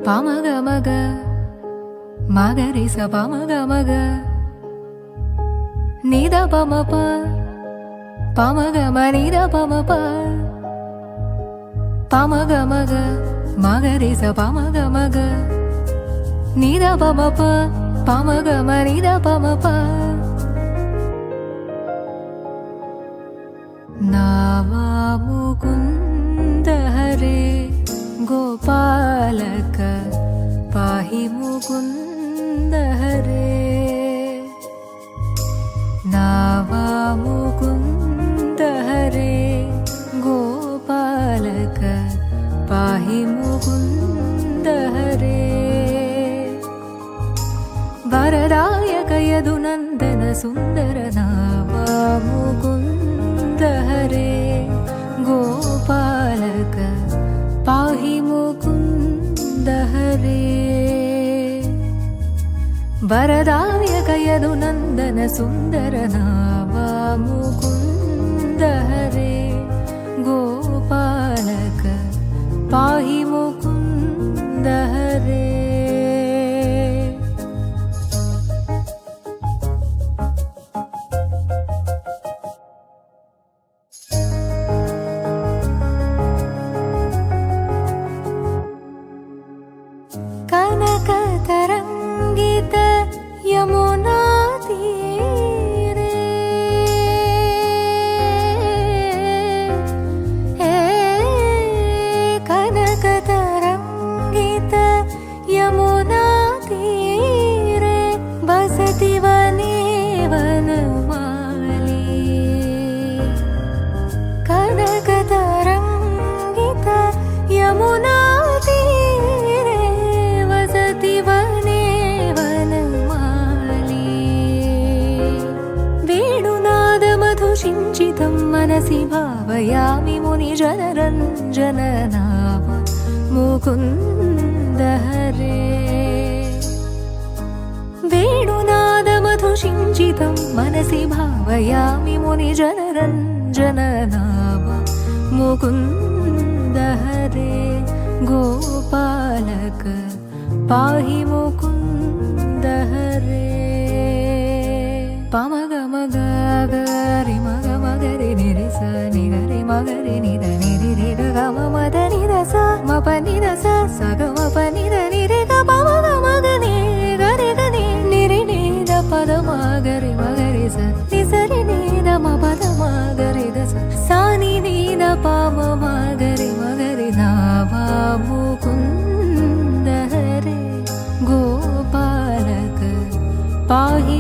Pamaga maga magari sa pamaga maga nida pamapa pamaga manida pamapa pamaga maga magari sa pamaga maga nida pamapa pamaga manida pamapa nava mukunda hare गोपालक पाहि मुकुन्द हरे नावा मुकुन्द हरे गोपालक पाहि मुकुन्द हरे वरदायक यदुनन्दन सुन्दर नावा मुकुन्द हरे गोपालक पाहि मुकुन्द हरे वरदायक यदुनन्दन सुन्दर नावा मुकुन्द हरे गोपालक पाहि मुकुन्द हरे कनकतरङ्गित यमुना तीरे कनकतरङ्गित यमुना तीरे बसति वने वनमाली कनकतरङ्गित यमुना सिञ्चितं मनसि भावयामि मुनिजनरञ्जन नाम मुकुन्द हरे वेणुनादमधुसिञ्चितं मनसि भावयामि मुनिजनरञ्जन नाम मुकुन्द हरे गोपालक पाहि मुकुन्द हरे पमगमगरि मगमगरि निरिस निगरि मगरि निद निरिग गम मद निरस मप निरस सगमप निद निरिग पमगमग निगरि गनि निरि निद पद मगरि मगरि स निसरि निद मपद मगरि दस सानि निद पम मगरि मगरि नावा मुकुन्द हरे गोपालक पाहि